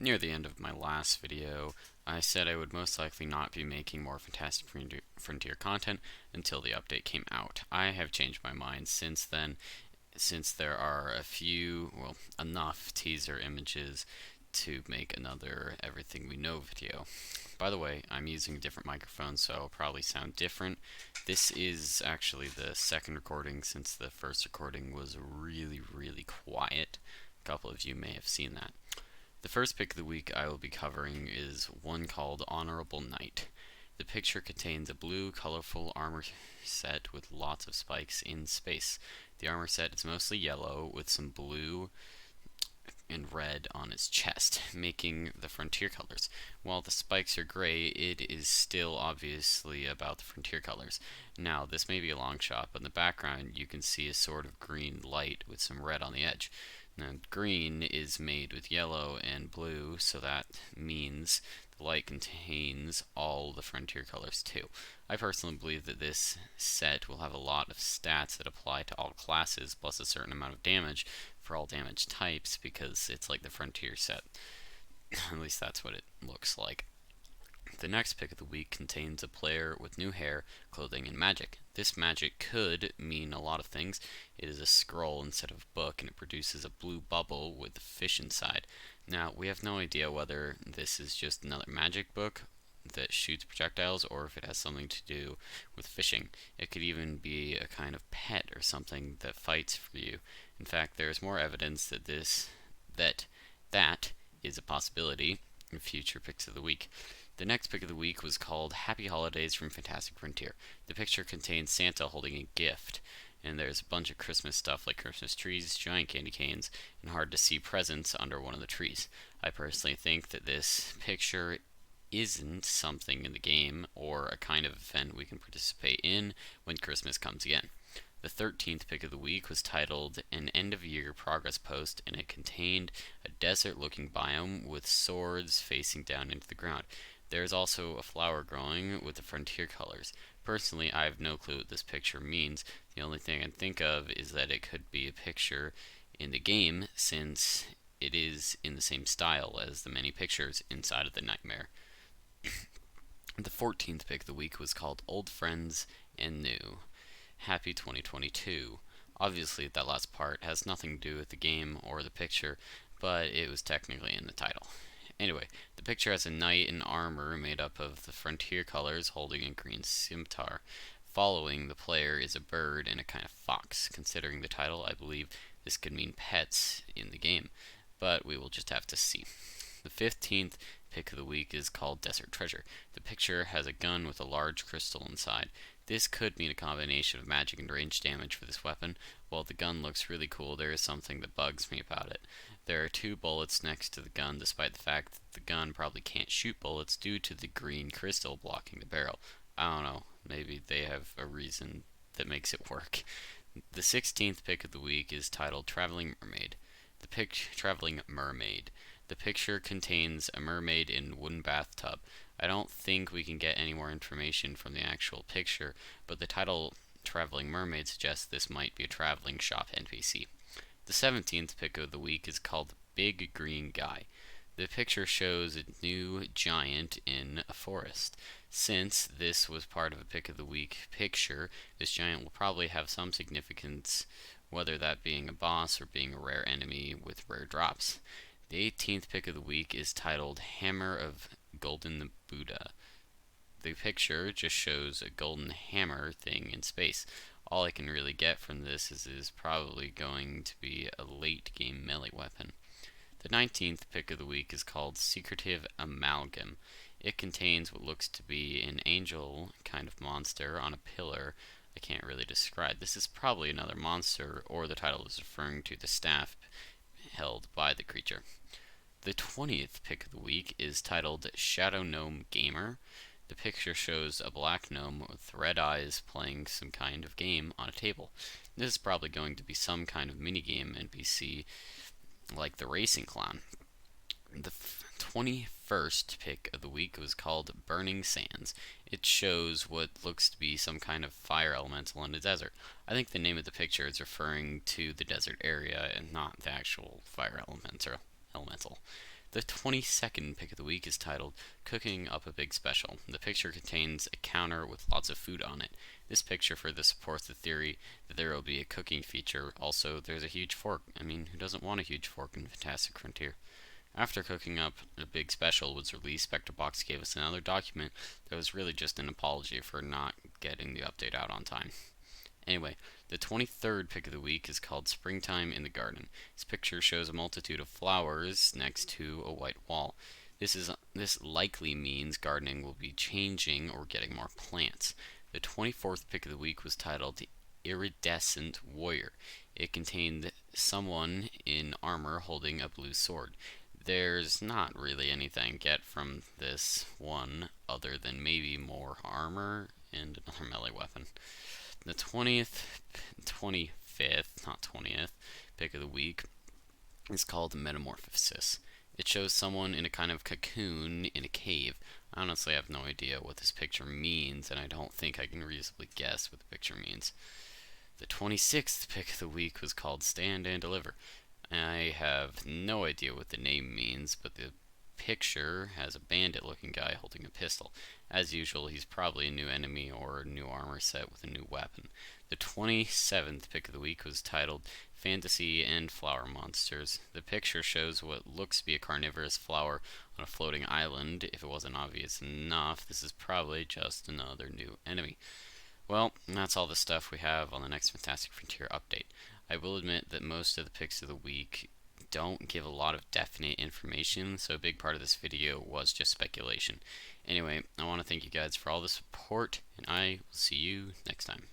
Near the end of my last video, I said I would most likely not be making more Fantastic Frontier content until the update came out. I have changed my mind since then, since there are enough teaser images to make another Everything We Know video. By the way, I'm using a different microphone, so I'll probably sound different. This is actually the second recording since the first recording was really, really quiet. A couple of you may have seen that. The first pick of the week I will be covering is one called Honorable Knight. The picture contains a blue, colorful armor set with lots of spikes in space. The armor set is mostly yellow with some blue and red on its chest, making the Frontier colors. While the spikes are gray, it is still obviously about the Frontier colors. Now, this may be a long shot, but in the background you can see a sort of green light with some red on the edge. Now, green is made with yellow and blue, so that means the light contains all the Frontier colors too. I personally believe that this set will have a lot of stats that apply to all classes, plus a certain amount of damage for all damage types, because it's like the Frontier set. At least that's what it looks like. The next pick of the week contains a player with new hair, clothing, and magic. This magic could mean a lot of things. It is a scroll instead of a book, and it produces a blue bubble with a fish inside. Now, we have no idea whether this is just another magic book that shoots projectiles, or if it has something to do with fishing. It could even be a kind of pet or something that fights for you. In fact, there is more evidence that that is a possibility in future picks of the week. The next pick of the week was called Happy Holidays from Fantastic Frontier. The picture contains Santa holding a gift, and there's a bunch of Christmas stuff like Christmas trees, giant candy canes, and hard to see presents under one of the trees. I personally think that this picture isn't something in the game or a kind of event we can participate in when Christmas comes again. The 13th pick of the week was titled An End of Year Progress Post, and it contained a desert looking biome with swords facing down into the ground. There is also a flower growing with the Frontier colors. Personally, I have no clue what this picture means. The only thing I can think of is that it could be a picture in the game, since it is in the same style as the many pictures inside of the nightmare. The 14th pick of the week was called Old Friends and New. Happy 2022. Obviously, that last part has nothing to do with the game or the picture, but it was technically in the title. Anyway, the picture has a knight in armor made up of the Frontier colors holding a green scimitar. Following the player is a bird and a kind of fox. Considering the title, I believe this could mean pets in the game, but we will just have to see. The 15th pick of the week is called Desert Treasure. The picture has a gun with a large crystal inside. This could mean a combination of magic and range damage for this weapon. While the gun looks really cool, there is something that bugs me about it. There are 2 bullets next to the gun, despite the fact that the gun probably can't shoot bullets due to the green crystal blocking the barrel. I don't know, maybe they have a reason that makes it work. The 16th pick of the week is titled Traveling Mermaid. Traveling Mermaid. The picture contains a mermaid in a wooden bathtub. I don't think we can get any more information from the actual picture, but the title Traveling Mermaid suggests this might be a traveling shop NPC. The 17th pick of the week is called Big Green Guy. The picture shows a new giant in a forest. Since this was part of a pick of the week picture, this giant will probably have some significance, whether that being a boss or being a rare enemy with rare drops. The 18th pick of the week is titled Hammer of Golden Buddha. The picture just shows a golden hammer thing in space. All I can really get from this is it is probably going to be a late game melee weapon. The 19th pick of the week is called Secretive Amalgam. It contains what looks to be an angel kind of monster on a pillar. I can't really describe. This is probably another monster, or the title is referring to the staff held by the creature. The 20th pick of the week is titled Shadow Gnome Gamer. The picture shows a black gnome with red eyes playing some kind of game on a table. This is probably going to be some kind of minigame NPC like the Racing Clown. The 21st pick of the week was called Burning Sands. It shows what looks to be some kind of fire elemental in a desert. I think the name of the picture is referring to the desert area and not the actual fire elemental. The 22nd pick of the week is titled Cooking Up a Big Special. The picture contains a counter with lots of food on it. This picture further supports the theory that there will be a cooking feature. Also, there's a huge fork. I mean, who doesn't want a huge fork in Fantastic Frontier? After Cooking Up a Big Special was released, Spectrebox gave us another document that was really just an apology for not getting the update out on time. Anyway, the 23rd pick of the week is called Springtime in the Garden. This picture shows a multitude of flowers next to a white wall. This likely means gardening will be changing or getting more plants. The 24th pick of the week was titled The Iridescent Warrior. It contained someone in armor holding a blue sword. There's not really anything I get from this one other than maybe more armor and another melee weapon. The 25th, not 20th, pick of the week is called Metamorphosis. It shows someone in a kind of cocoon in a cave. I honestly have no idea what this picture means, and I don't think I can reasonably guess what the picture means. The 26th pick of the week was called Stand and Deliver. I have no idea what the name means, but the picture has a bandit looking guy holding a pistol. As usual, he's probably a new enemy or a new armor set with a new weapon. The 27th pick of the week was titled Fantasy and Flower Monsters. The picture shows what looks to be a carnivorous flower on a floating island. If it wasn't obvious enough, this is probably just another new enemy. Well, that's all the stuff we have on the next Fantastic Frontier update. I will admit that most of the picks of the week don't give a lot of definite information, so a big part of this video was just speculation. Anyway, I want to thank you guys for all the support, and I will see you next time.